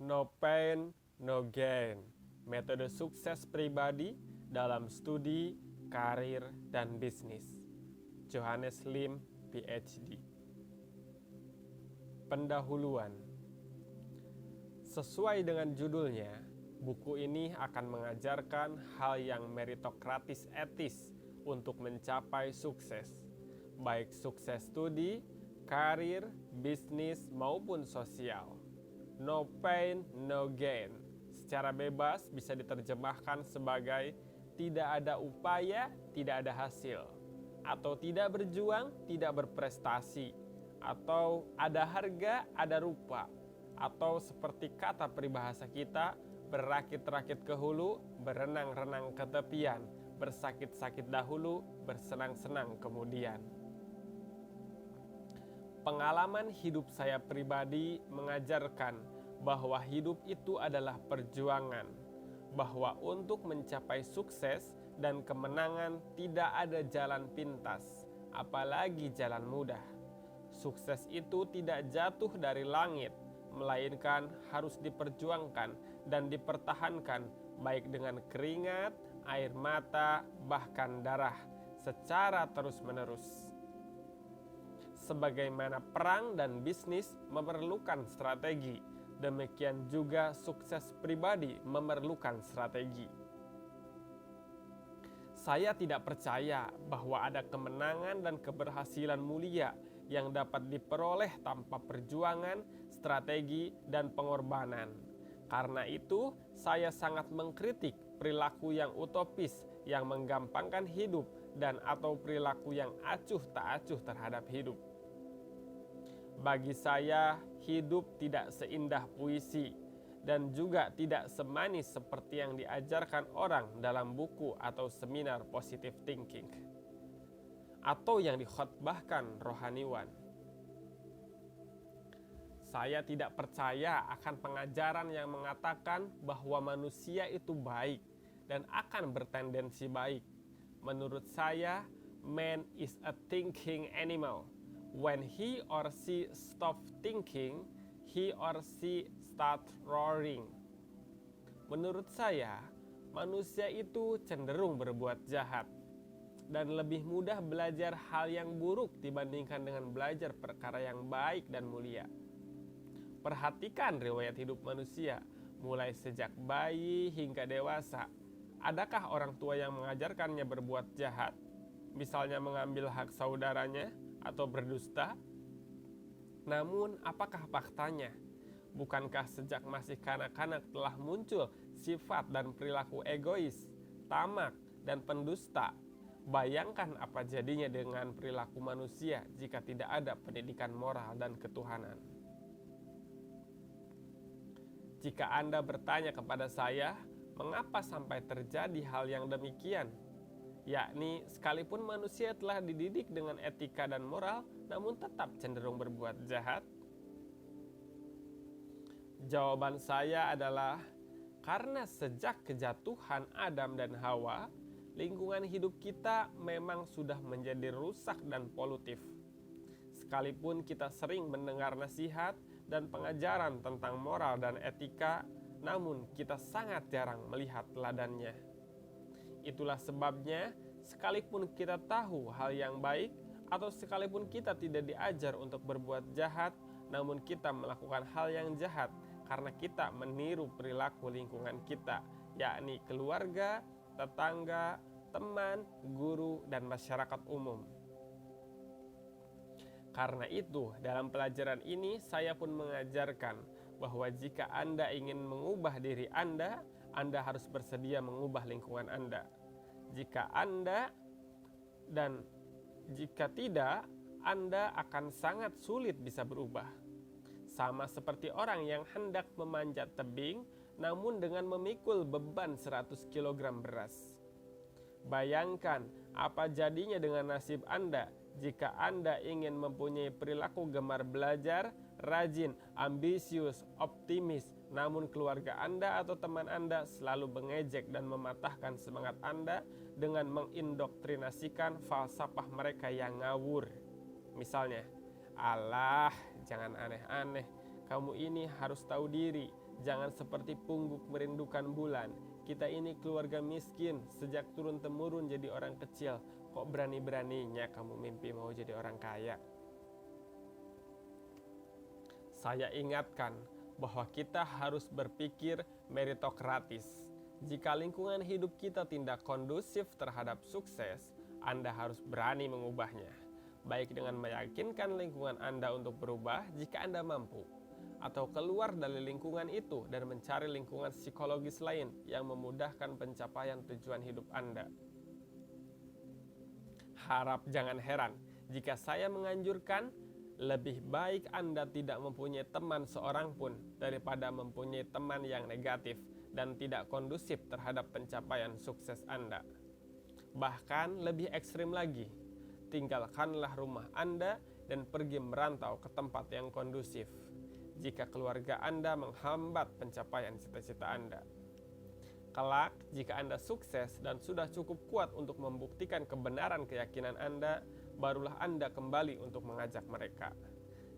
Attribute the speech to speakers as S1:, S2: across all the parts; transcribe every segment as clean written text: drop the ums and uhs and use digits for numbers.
S1: No pain, no gain. Metode sukses pribadi dalam studi, karir, dan bisnis. Johannes Lim, PhD. Pendahuluan. Sesuai dengan judulnya, buku ini akan mengajarkan hal yang meritokratis etis untuk mencapai sukses, baik sukses studi, karir, bisnis, maupun sosial. No pain, no gain. Secara bebas bisa diterjemahkan sebagai tidak ada upaya, tidak ada hasil. Atau tidak berjuang, tidak berprestasi. Atau ada harga, ada rupa. Atau seperti kata peribahasa kita, berakit-rakit ke hulu, berenang-renang ke tepian, bersakit-sakit dahulu, bersenang-senang kemudian. Pengalaman hidup saya pribadi mengajarkan bahwa hidup itu adalah perjuangan, bahwa untuk mencapai sukses dan kemenangan tidak ada jalan pintas, apalagi jalan mudah. Sukses itu tidak jatuh dari langit, melainkan harus diperjuangkan dan dipertahankan baik dengan keringat, air mata, bahkan darah secara terus-menerus. Sebagaimana perang dan bisnis memerlukan strategi, demikian juga sukses pribadi memerlukan strategi. Saya tidak percaya bahwa ada kemenangan dan keberhasilan mulia yang dapat diperoleh tanpa perjuangan, strategi, dan pengorbanan. Karena itu, saya sangat mengkritik perilaku yang utopis yang menggampangkan hidup dan atau perilaku yang acuh tak acuh terhadap hidup. Bagi saya, hidup tidak seindah puisi dan juga tidak semanis seperti yang diajarkan orang dalam buku atau seminar positive thinking atau yang dikhotbahkan rohaniwan. Saya tidak percaya akan pengajaran yang mengatakan bahwa manusia itu baik dan akan bertendensi baik. Menurut saya, man is a thinking animal. When he or she stop thinking, he or she start roaring. Menurut saya, manusia itu cenderung berbuat jahat dan lebih mudah belajar hal yang buruk dibandingkan dengan belajar perkara yang baik dan mulia. Perhatikan riwayat hidup manusia, mulai sejak bayi hingga dewasa. Adakah orang tua yang mengajarkannya berbuat jahat? Misalnya mengambil hak saudaranya atau berdusta? Namun, apakah faktanya? Bukankah sejak masih kanak-kanak telah muncul sifat dan perilaku egois, tamak, dan pendusta? Bayangkan apa jadinya dengan perilaku manusia jika tidak ada pendidikan moral dan ketuhanan. Jika Anda bertanya kepada saya, mengapa sampai terjadi hal yang demikian? Yakni sekalipun manusia telah dididik dengan etika dan moral, namun tetap cenderung berbuat jahat. Jawaban saya adalah karena sejak kejatuhan Adam dan Hawa, lingkungan hidup kita memang sudah menjadi rusak dan polutif. Sekalipun kita sering mendengar nasihat dan pengajaran tentang moral dan etika, namun kita sangat jarang melihat teladannya. Itulah sebabnya, sekalipun kita tahu hal yang baik, atau sekalipun kita tidak diajar untuk berbuat jahat, namun kita melakukan hal yang jahat karena kita meniru perilaku lingkungan kita, yakni keluarga, tetangga, teman, guru, dan masyarakat umum. Karena itu, dalam pelajaran ini saya pun mengajarkan bahwa jika Anda ingin mengubah diri Anda harus bersedia mengubah lingkungan Anda. Jika tidak, Anda akan sangat sulit bisa berubah. Sama seperti orang yang hendak memanjat tebing, namun dengan memikul beban 100 kg beras. Bayangkan apa jadinya dengan nasib Anda jika Anda ingin mempunyai perilaku gemar belajar, rajin, ambisius, optimis, namun keluarga Anda atau teman Anda selalu mengejek dan mematahkan semangat Anda dengan mengindoktrinasikan falsafah mereka yang ngawur. Misalnya, "Alah, jangan aneh-aneh. Kamu ini harus tahu diri, jangan seperti pungguk merindukan bulan. Kita ini keluarga miskin, sejak turun-temurun jadi orang kecil. Kok berani-beraninya kamu mimpi mau jadi orang kaya? Saya ingatkan bahwa kita harus berpikir meritokratis. Jika lingkungan hidup kita tidak kondusif terhadap sukses, Anda harus berani mengubahnya. Baik dengan meyakinkan lingkungan Anda untuk berubah jika Anda mampu, atau keluar dari lingkungan itu dan mencari lingkungan psikologis lain yang memudahkan pencapaian tujuan hidup Anda. Harap jangan heran jika saya menganjurkan lebih baik Anda tidak mempunyai teman seorang pun daripada mempunyai teman yang negatif dan tidak kondusif terhadap pencapaian sukses Anda. Bahkan lebih ekstrim lagi, tinggalkanlah rumah Anda dan pergi merantau ke tempat yang kondusif jika keluarga Anda menghambat pencapaian cita-cita Anda. Kelak, jika Anda sukses dan sudah cukup kuat untuk membuktikan kebenaran keyakinan Anda, barulah Anda kembali untuk mengajak mereka.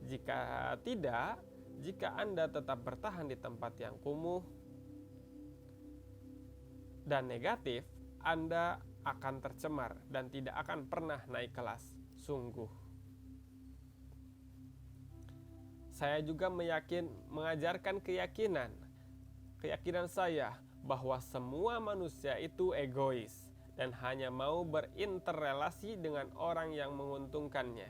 S1: Jika tidak, jika Anda tetap bertahan di tempat yang kumuh dan negatif, Anda akan tercemar dan tidak akan pernah naik kelas. Sungguh. Saya juga mengajarkan keyakinan saya bahwa semua manusia itu egois dan hanya mau berinterrelasi dengan orang yang menguntungkannya.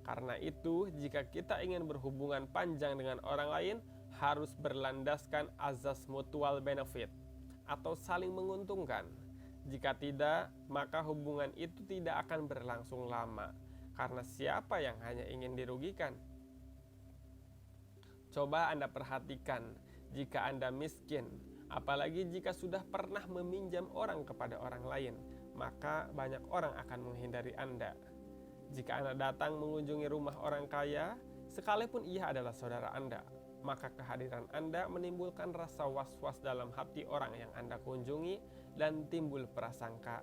S1: Karena itu, jika kita ingin berhubungan panjang dengan orang lain, harus berlandaskan azas mutual benefit atau saling menguntungkan. Jika tidak, maka hubungan itu tidak akan berlangsung lama. Karena siapa yang hanya ingin dirugikan? Coba Anda perhatikan, jika Anda miskin, apalagi jika sudah pernah meminjam orang kepada orang lain, maka banyak orang akan menghindari Anda. Jika Anda datang mengunjungi rumah orang kaya, sekalipun ia adalah saudara Anda, maka kehadiran Anda menimbulkan rasa was-was dalam hati orang yang Anda kunjungi dan timbul prasangka,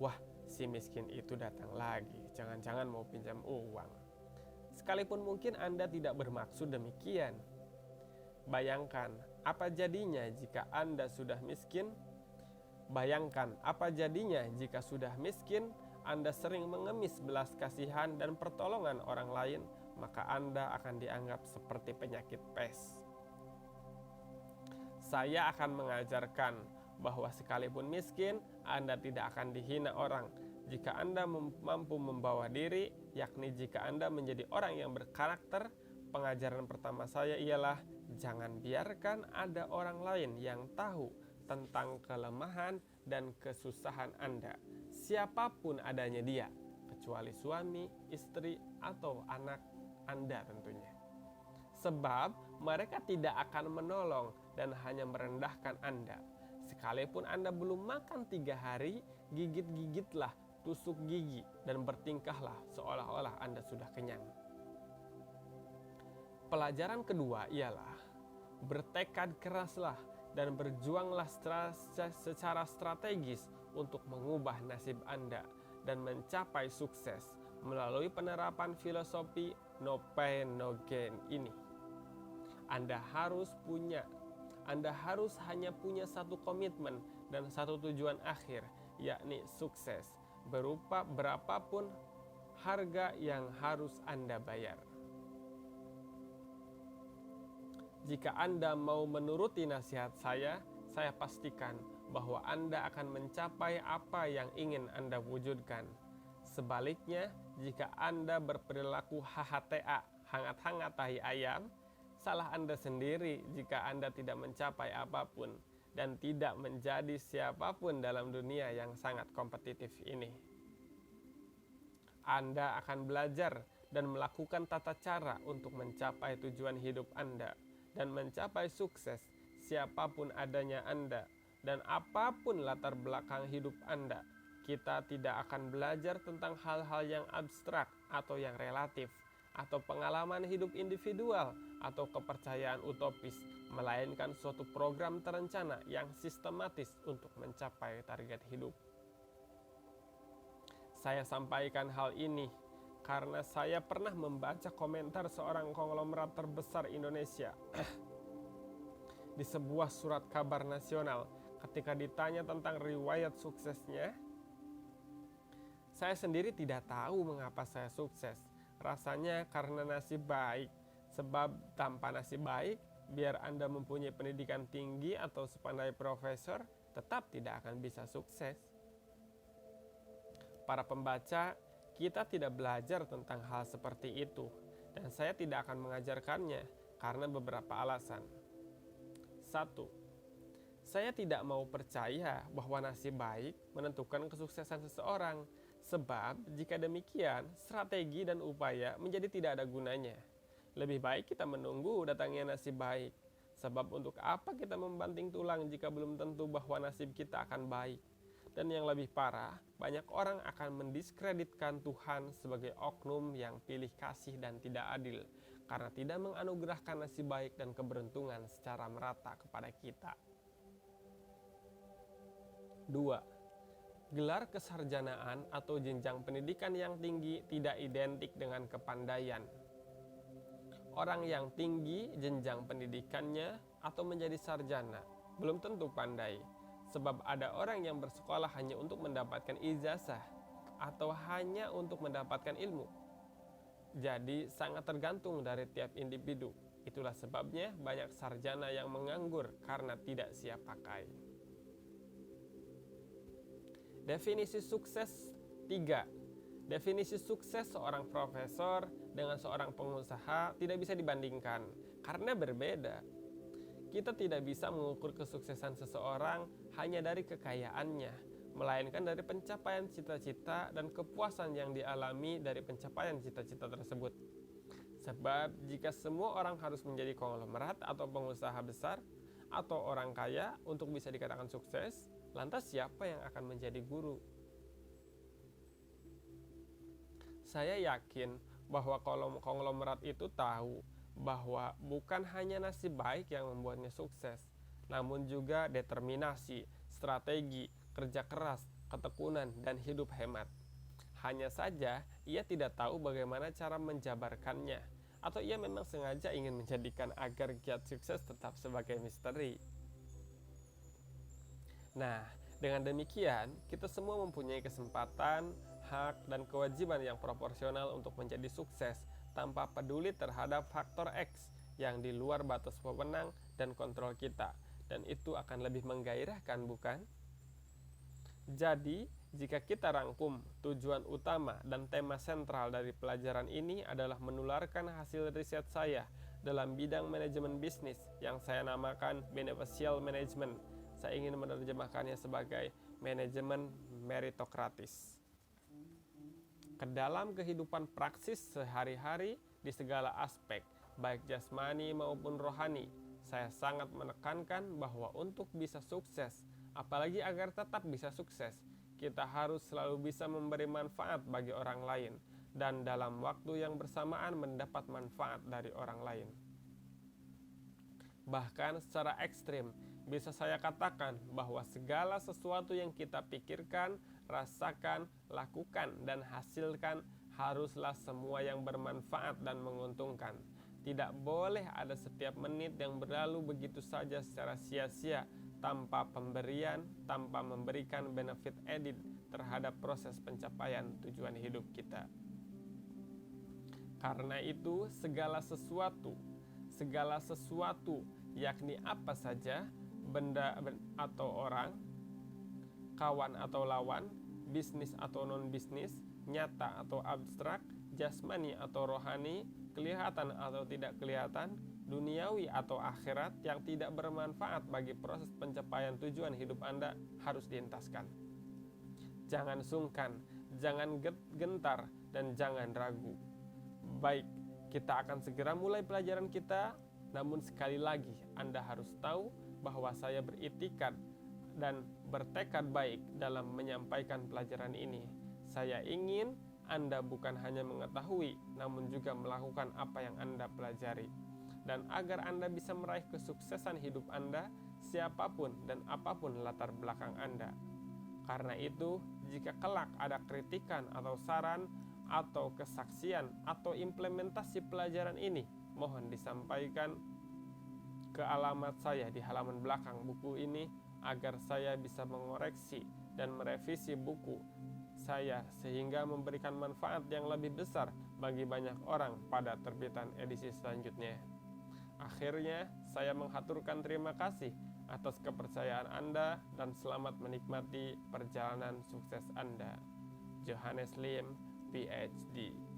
S1: wah, si miskin itu datang lagi, jangan-jangan mau pinjam uang. Sekalipun mungkin Anda tidak bermaksud demikian. Bayangkan, apa jadinya jika Anda sudah miskin? Bayangkan, apa jadinya jika sudah miskin, Anda sering mengemis belas kasihan dan pertolongan orang lain, maka Anda akan dianggap seperti penyakit pes. Saya akan mengajarkan bahwa sekalipun miskin, Anda tidak akan dihina orang. Jika Anda mampu membawa diri, yakni jika Anda menjadi orang yang berkarakter, pengajaran pertama saya ialah jangan biarkan ada orang lain yang tahu tentang kelemahan dan kesusahan Anda, siapapun adanya dia, kecuali suami, istri, atau anak Anda tentunya. Sebab mereka tidak akan menolong dan hanya merendahkan Anda. Sekalipun Anda belum makan 3 hari, gigit-gigitlah tusuk gigi dan bertingkahlah seolah-olah Anda sudah kenyang. Pelajaran kedua ialah bertekad keraslah dan berjuanglah secara strategis untuk mengubah nasib Anda dan mencapai sukses melalui penerapan filosofi no pain no gain ini. Anda harus hanya punya satu komitmen dan satu tujuan akhir, yakni sukses, berupa berapapun harga yang harus Anda bayar. Jika Anda mau menuruti nasihat saya pastikan bahwa Anda akan mencapai apa yang ingin Anda wujudkan. Sebaliknya, jika Anda berperilaku HHTA, hangat-hangat tahi ayam, salah Anda sendiri jika Anda tidak mencapai apapun dan tidak menjadi siapapun dalam dunia yang sangat kompetitif ini. Anda akan belajar dan melakukan tata cara untuk mencapai tujuan hidup Anda dan mencapai sukses siapapun adanya Anda dan apapun latar belakang hidup Anda. Kita tidak akan belajar tentang hal-hal yang abstrak atau yang relatif, atau pengalaman hidup individual atau kepercayaan utopis, melainkan suatu program terencana yang sistematis untuk mencapai target hidup. Saya sampaikan hal ini karena saya pernah membaca komentar seorang konglomerat terbesar Indonesia di sebuah surat kabar nasional ketika ditanya tentang riwayat suksesnya. Saya sendiri tidak tahu mengapa saya sukses. Rasanya karena nasib baik. Sebab tanpa nasib baik, biar Anda mempunyai pendidikan tinggi atau sepandai profesor, tetap tidak akan bisa sukses. Para pembaca, kita tidak belajar tentang hal seperti itu, dan saya tidak akan mengajarkannya karena beberapa alasan. 1. Saya tidak mau percaya bahwa nasib baik menentukan kesuksesan seseorang, sebab jika demikian, strategi dan upaya menjadi tidak ada gunanya. Lebih baik kita menunggu datangnya nasib baik, sebab untuk apa kita membanting tulang jika belum tentu bahwa nasib kita akan baik. Dan yang lebih parah, banyak orang akan mendiskreditkan Tuhan sebagai oknum yang pilih kasih dan tidak adil, karena tidak menganugerahkan nasib baik dan keberuntungan secara merata kepada kita. 2. Gelar kesarjanaan atau jenjang pendidikan yang tinggi tidak identik dengan kepandaian. Orang yang tinggi jenjang pendidikannya atau menjadi sarjana belum tentu pandai, sebab ada orang yang bersekolah hanya untuk mendapatkan ijazah atau hanya untuk mendapatkan ilmu. Jadi sangat tergantung dari tiap individu. Itulah sebabnya banyak sarjana yang menganggur karena tidak siap pakai. Definisi sukses 3. Definisi sukses seorang profesor dengan seorang pengusaha tidak bisa dibandingkan karena berbeda. Kita tidak bisa mengukur kesuksesan seseorang hanya dari kekayaannya, melainkan dari pencapaian cita-cita dan kepuasan yang dialami dari pencapaian cita-cita tersebut. Sebab jika semua orang harus menjadi konglomerat atau pengusaha besar atau orang kaya untuk bisa dikatakan sukses, lantas siapa yang akan menjadi guru? Saya yakin bahwa konglomerat itu tahu bahwa bukan hanya nasib baik yang membuatnya sukses, namun juga determinasi, strategi, kerja keras, ketekunan, dan hidup hemat. Hanya saja ia tidak tahu bagaimana cara menjabarkannya, atau ia memang sengaja ingin menjadikan agar giat sukses tetap sebagai misteri. Nah, dengan demikian kita semua mempunyai kesempatan, hak, dan kewajiban yang proporsional untuk menjadi sukses tanpa peduli terhadap faktor X yang di luar batas wewenang dan kontrol kita, dan itu akan lebih menggairahkan, bukan? Jadi, jika kita rangkum, tujuan utama dan tema sentral dari pelajaran ini adalah menularkan hasil riset saya dalam bidang manajemen bisnis yang saya namakan beneficial management. Saya ingin menerjemahkannya sebagai manajemen meritokratis. Ke dalam kehidupan praksis sehari-hari di segala aspek, baik jasmani maupun rohani, saya sangat menekankan bahwa untuk bisa sukses, apalagi agar tetap bisa sukses, kita harus selalu bisa memberi manfaat bagi orang lain, dan dalam waktu yang bersamaan mendapat manfaat dari orang lain. Bahkan secara ekstrim, bisa saya katakan bahwa segala sesuatu yang kita pikirkan, rasakan, lakukan, dan hasilkan haruslah semua yang bermanfaat dan menguntungkan. Tidak boleh ada setiap menit yang berlalu begitu saja secara sia-sia tanpa pemberian, tanpa memberikan benefit added terhadap proses pencapaian tujuan hidup kita. Karena itu segala sesuatu yakni apa saja, benda atau orang, kawan atau lawan, bisnis atau non-bisnis, nyata atau abstrak, jasmani atau rohani, kelihatan atau tidak kelihatan, duniawi atau akhirat yang tidak bermanfaat bagi proses pencapaian tujuan hidup Anda harus dientaskan. Jangan sungkan, jangan gentar, dan jangan ragu. Baik, kita akan segera mulai pelajaran kita, namun sekali lagi Anda harus tahu bahwa saya beritikad dan bertekad baik dalam menyampaikan pelajaran ini. Saya ingin Anda bukan hanya mengetahui, namun juga melakukan apa yang Anda pelajari. Dan agar Anda bisa meraih kesuksesan hidup Anda, siapapun dan apapun latar belakang Anda. Karena itu, jika kelak ada kritikan atau saran, atau kesaksian atau implementasi pelajaran ini, mohon disampaikan ke alamat saya di halaman belakang buku ini agar saya bisa mengoreksi dan merevisi buku saya sehingga memberikan manfaat yang lebih besar bagi banyak orang pada terbitan edisi selanjutnya. Akhirnya, saya menghaturkan terima kasih atas kepercayaan Anda dan selamat menikmati perjalanan sukses Anda. Johannes Lim, PhD.